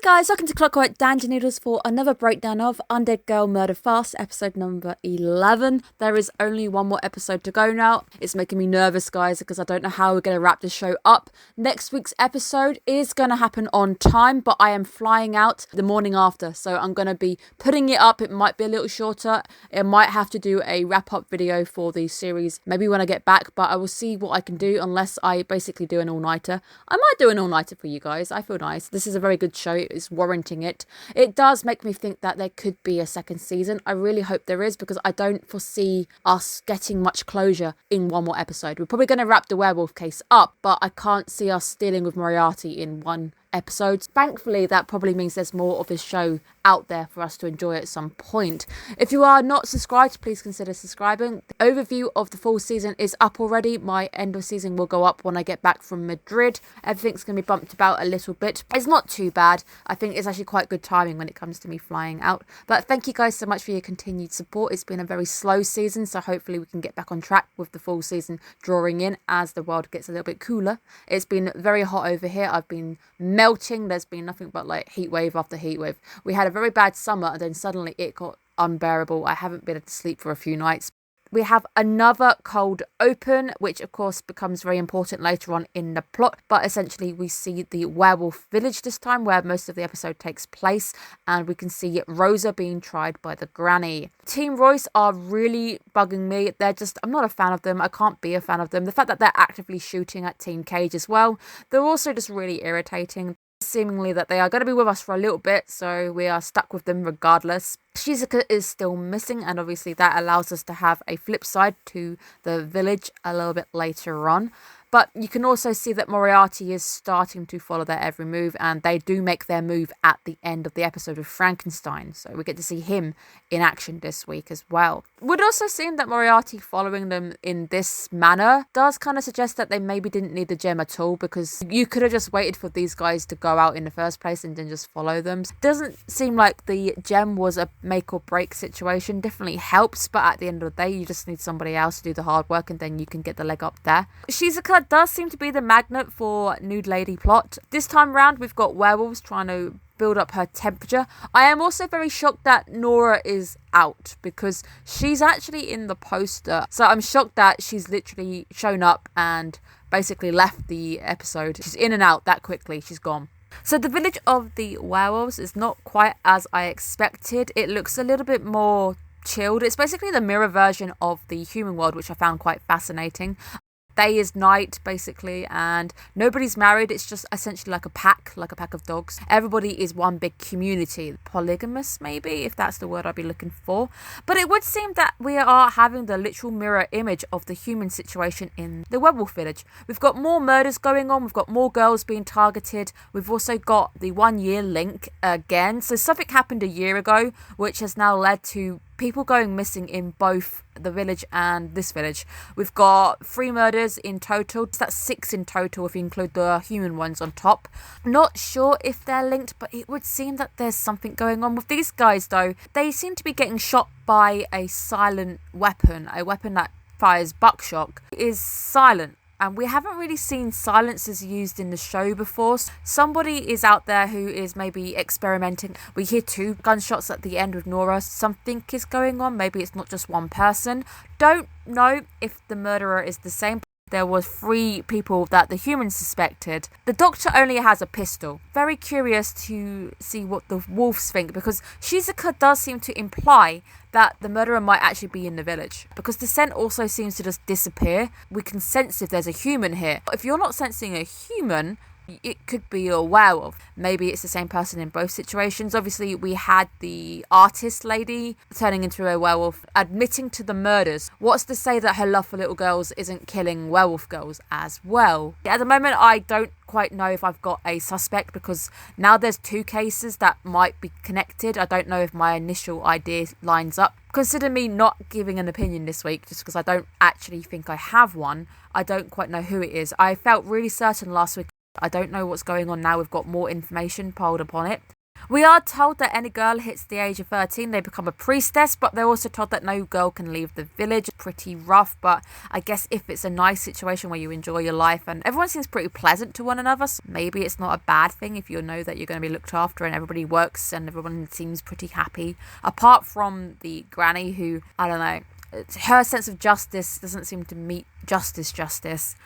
guys, welcome to Clockwork Noodles for another breakdown of Undead Girl Murder Farce, episode number 11. There is only one more episode to go now. It's making me nervous, guys, because I don't know how we're going to wrap this show up. Next week's episode is going to happen on time, but I am flying out the morning after, so I'm going to be putting it up. It might be a little shorter. It might have to do a wrap-up video for the series, maybe when I get back, but I will see what I can do unless I basically do an all-nighter. I might do an all-nighter for you guys. I feel nice. This is a very good show. It's warranting it. It does make me think that there could be a second season. I really hope there is, because I don't foresee us getting much closure in one more episode. We're probably going to wrap the werewolf case up, but I can't see us dealing with Moriarty in one episode. Thankfully, that probably means there's more of this show out there for us to enjoy at some point. If you are not subscribed, please consider subscribing. The overview of the full season is up already. My end of season will go up when I get back from Madrid. Everything's going to be bumped about a little bit. It's not too bad. I think it's actually quite good timing when it comes to me flying out. But thank you guys so much for your continued support. It's been a very slow season, so hopefully we can get back on track with the full season drawing in as the world gets a little bit cooler. It's been very hot over here. I've been melting. There's been nothing but like heat wave after heat wave. We had a very bad summer and then suddenly it got unbearable. I haven't been able to sleep for a few nights. We have another cold open, which of course becomes very important later on in the plot. But essentially we see the werewolf village this time, where most of the episode takes place. And we can see Rosa being tried by the granny. Team Royce are really bugging me. I'm not a fan of them. I can't be a fan of them. The fact that they're actively shooting at Team Cage as well. They're also just really irritating. Seemingly that they are going to be with us for a little bit, so we are stuck with them regardless. Shizuka is still missing, and obviously that allows us to have a flip side to the village a little bit later on. But you can also see that Moriarty is starting to follow their every move, and they do make their move at the end of the episode with Frankenstein. So we get to see him in action this week as well. Would also seem that Moriarty following them in this manner does kind of suggest that they maybe didn't need the gem at all, because you could have just waited for these guys to go out in the first place and then just follow them. Doesn't seem like the gem was a make or break situation. Definitely helps, but at the end of the day, you just need somebody else to do the hard work, and then you can get the leg up there. Shizuka does seem to be the magnet for nude lady plot. This time round, we've got werewolves trying to build up her temperature. I am also very shocked that Nora is out, because she's actually in the poster. So I'm shocked that she's literally shown up and basically left the episode. She's in and out that quickly. She's gone. So the village of the werewolves is not quite as I expected. It looks a little bit more chilled. It's basically the mirror version of the human world, which I found quite fascinating. Day is night, basically, and nobody's married. It's just essentially like a pack of dogs. Everybody is one big community. Polygamous, maybe, if that's the word I'd be looking for. But it would seem that we are having the literal mirror image of the human situation in the werewolf village. We've got more murders going on. We've got more girls being targeted. We've also got the 1 year link again. So something happened a year ago, which has now led to people going missing in both the village and this village. We've got 3 murders in total. That's 6 in total if you include the human ones on top. Not sure if they're linked, but it would seem that there's something going on with these guys though. They seem to be getting shot by a silent weapon. A weapon that fires buckshot. It is silent. And we haven't really seen silencers used in the show before. Somebody is out there who is maybe experimenting. We hear 2 gunshots at the end with Nora. Something is going on. Maybe it's not just one person. Don't know if the murderer is the same. There was 3 people that the humans suspected. The doctor only has a pistol. Very curious to see what the wolves think, because Shizuka does seem to imply that the murderer might actually be in the village, because the scent also seems to just disappear. We can sense if there's a human here. If you're not sensing a human, it could be a werewolf. Maybe it's the same person in both situations. Obviously, we had the artist lady turning into a werewolf, admitting to the murders. What's to say that her love for little girls isn't killing werewolf girls as well? At the moment, I don't quite know if I've got a suspect, because now there's 2 cases that might be connected. I don't know if my initial idea lines up. Consider me not giving an opinion this week, just because I don't actually think I have one. I don't quite know who it is. I felt really certain last week. I don't know what's going on now. We've got more information piled upon it. We are told that any girl hits the age of 13, they become a priestess, but they're also told that no girl can leave the village. Pretty rough, but I guess if it's a nice situation where you enjoy your life and everyone seems pretty pleasant to one another, so maybe it's not a bad thing if you know that you're going to be looked after and everybody works and everyone seems pretty happy. Apart from the granny who, I don't know, her sense of justice doesn't seem to meet justice.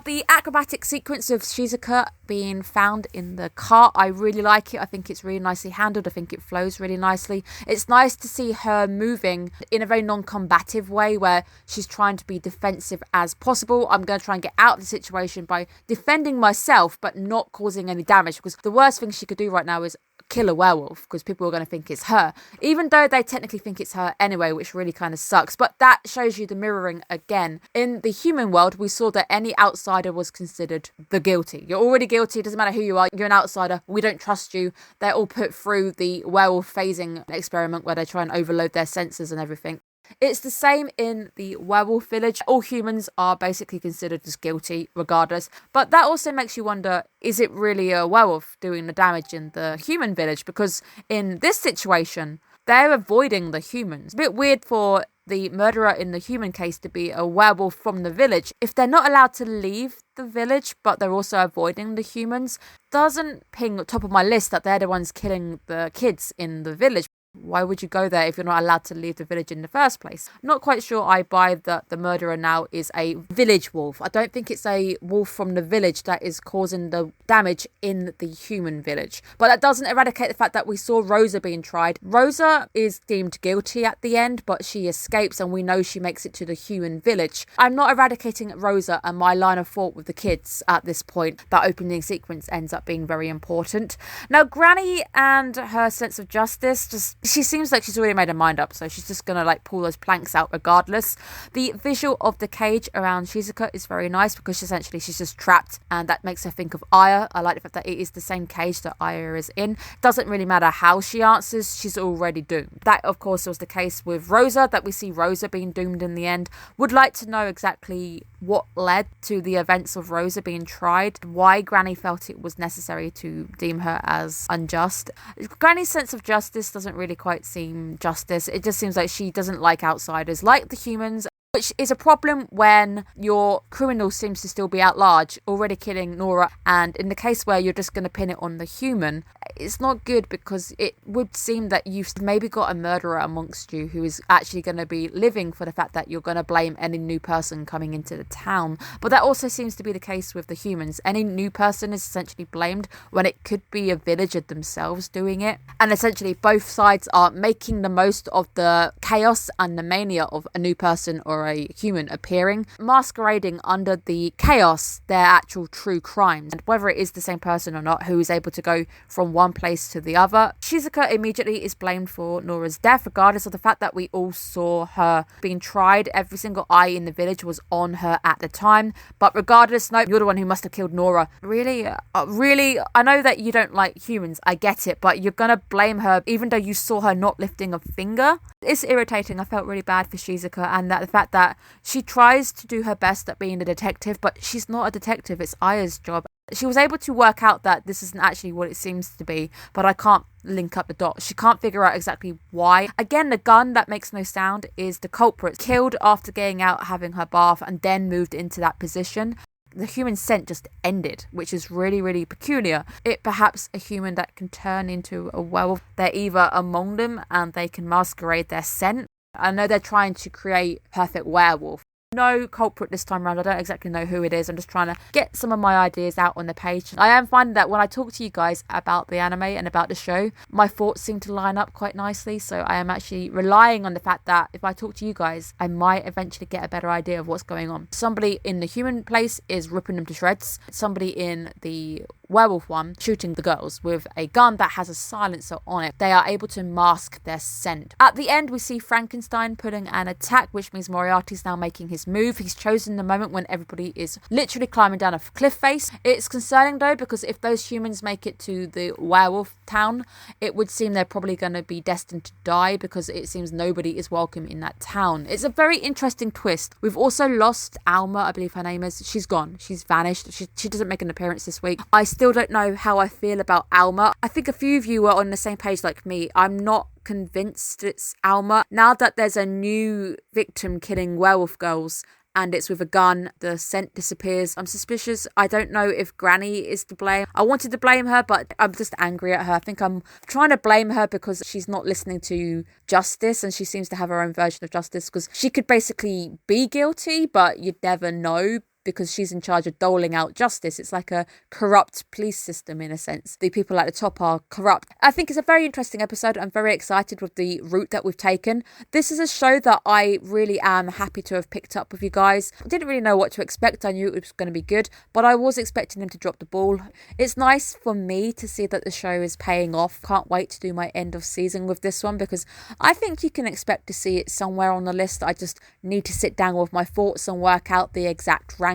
The acrobatic sequence of Shizuka being found in the cart, I really like it. I think it's really nicely handled. I think it flows really nicely. It's nice to see her moving in a very non-combative way where she's trying to be defensive as possible. I'm going to try and get out of the situation by defending myself but not causing any damage, because the worst thing she could do right now is kill a werewolf, because people are going to think it's her, even though they technically think it's her anyway, which really kind of sucks. But that shows you the mirroring again. In the human world, we saw that any outsider was considered the guilty. You're already guilty, it doesn't matter who you are, you're an outsider, we don't trust you. They're all put through the werewolf phasing experiment where they try and overload their senses and everything. It's the same in the werewolf village. All humans are basically considered as guilty regardless. But that also makes you wonder, is it really a werewolf doing the damage in the human village? Because in this situation, they're avoiding the humans. A bit weird for the murderer in the human case to be a werewolf from the village. If they're not allowed to leave the village, but they're also avoiding the humans, doesn't ping top of my list that they're the ones killing the kids in the village. Why would you go there if you're not allowed to leave the village in the first place? Not quite sure I buy that the murderer now is a village wolf. I don't think it's a wolf from the village that is causing the damage in the human village. But that doesn't eradicate the fact that we saw Rosa being tried. Rosa is deemed guilty at the end, but she escapes and we know she makes it to the human village. I'm not eradicating Rosa and my line of thought with the kids at this point. That opening sequence ends up being very important. Now, Granny and her sense of justice, she seems like she's already made her mind up, so she's just gonna pull those planks out regardless. The visual of the cage around Shizuka is very nice because essentially she's just trapped, and that makes her think of Aya. I like the fact that it is the same cage that Aya is in. Doesn't really matter how she answers, she's already doomed. That of course was the case with Rosa, that we see Rosa being doomed in the end. Would like to know exactly what led to the events of Rosa being tried, why Granny felt it was necessary to deem her as unjust. Granny's sense of justice doesn't really quite seem justice. It just seems like she doesn't like outsiders, like the humans, which is a problem when your criminal seems to still be at large, already killing Nora. And in the case where you're just going to pin it on the human, it's not good, because it would seem that you've maybe got a murderer amongst you who is actually going to be living for the fact that you're going to blame any new person coming into the town. But that also seems to be the case with the humans. Any new person is essentially blamed when it could be a villager themselves doing it. And essentially both sides are making the most of the chaos and the mania of a new person or a human appearing, masquerading under the chaos their actual true crimes, and whether it is the same person or not who is able to go from one place to the other. Shizuka immediately is blamed for Nora's death, regardless of the fact that we all saw her being tried. Every single eye in the village was on her at the time, but regardless, no, you're the one who must have killed Nora. Really, I know that you don't like humans, I get it, but you're gonna blame her even though you saw her not lifting a finger. It's irritating. I felt really bad for Shizuka, and that the fact that she tries to do her best at being a detective, but she's not a detective, it's Aya's job. She was able to work out that this isn't actually what it seems to be, but I can't link up the dots. She can't figure out exactly why. Again, the gun that makes no sound is the culprit, killed after getting out, having her bath, and then moved into that position. The human scent just ended, which is really, really peculiar. It perhaps a human that can turn into a werewolf. They're either among them and they can masquerade their scent. I know they're trying to create perfect werewolf. No culprit this time around. I don't exactly know who it is. I'm just trying to get some of my ideas out on the page. I am finding that when I talk to you guys about the anime and about the show, my thoughts seem to line up quite nicely. So I am actually relying on the fact that if I talk to you guys, I might eventually get a better idea of what's going on. Somebody in the human place is ripping them to shreds. Somebody in the werewolf one shooting the girls with a gun that has a silencer on it. They are able to mask their scent. At the end, we see Frankenstein putting an attack, which means Moriarty's now making his move. He's chosen the moment when everybody is literally climbing down a cliff face. It's concerning though, because if those humans make it to the werewolf town, it would seem they're probably going to be destined to die, because it seems nobody is welcome in that town. It's a very interesting twist. We've also lost Alma, I believe her name is. She's gone. She's vanished. She doesn't make an appearance this week. I still still don't know how I feel about Alma. I think a few of you are on the same page like me. I'm not convinced it's Alma. Now that there's a new victim killing werewolf girls, and it's with a gun, the scent disappears. I'm suspicious. I don't know if Granny is to blame. I wanted to blame her, but I'm just angry at her. I think I'm trying to blame her because she's not listening to justice, and she seems to have her own version of justice, because she could basically be guilty, but you'd never know, because she's in charge of doling out justice. It's like a corrupt police system in a sense. The people at the top are corrupt. I think it's a very interesting episode. I'm very excited with the route that we've taken. This is a show that I really am happy to have picked up with you guys. I didn't really know what to expect. I knew it was going to be good, but I was expecting them to drop the ball. It's nice for me to see that the show is paying off. Can't wait to do my end of season with this one, because I think you can expect to see it somewhere on the list. I just need to sit down with my thoughts and work out the exact ranking.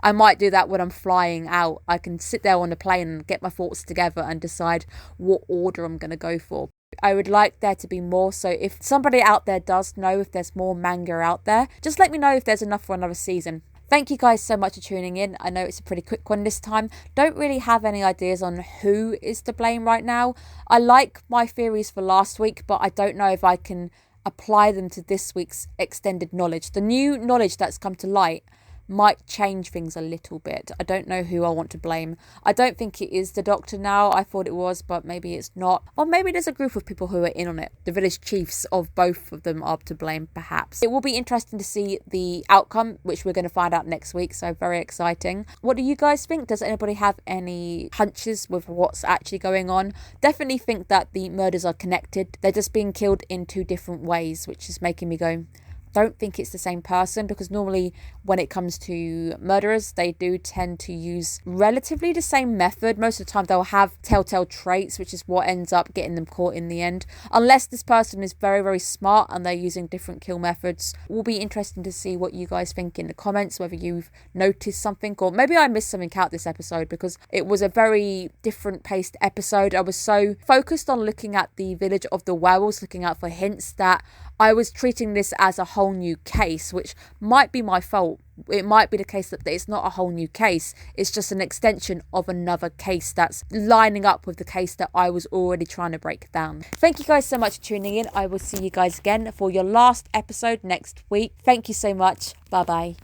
I might do that when I'm flying out. I can sit there on the plane and get my thoughts together and decide what order I'm going to go for. I would like there to be more, so if somebody out there does know if there's more manga out there, just let me know if there's enough for another season. Thank you guys so much for tuning in. I know it's a pretty quick one this time. Don't really have any ideas on who is to blame right now. I like my theories for last week, but I don't know if I can apply them to this week's extended knowledge. The new knowledge that's come to light might change things a little bit. I don't know who I want to blame. I don't think it is the doctor now. I thought it was, but maybe it's not. Or maybe there's a group of people who are in on it. The village chiefs of both of them are to blame, perhaps. It will be interesting to see the outcome, which we're going to find out next week, so very exciting. What do you guys think? Does anybody have any hunches with what's actually going on? Definitely think that the murders are connected. They're just being killed in two different ways, which is making me go, don't think it's the same person, because normally when it comes to murderers, they do tend to use relatively the same method. Most of the time they'll have telltale traits, which is what ends up getting them caught in the end, unless this person is very, very smart and they're using different kill methods. It will be interesting to see what you guys think in the comments, whether you've noticed something, or maybe I missed something out this episode, because it was a very different paced episode. I was so focused on looking at the village of the werewolves, looking out for hints, that I was treating this as a whole new case, which might be my fault. It might be the case that it's not a whole new case. It's just an extension of another case that's lining up with the case that I was already trying to break down. Thank you guys so much for tuning in. I will see you guys again for your last episode next week. Thank you so much. Bye bye.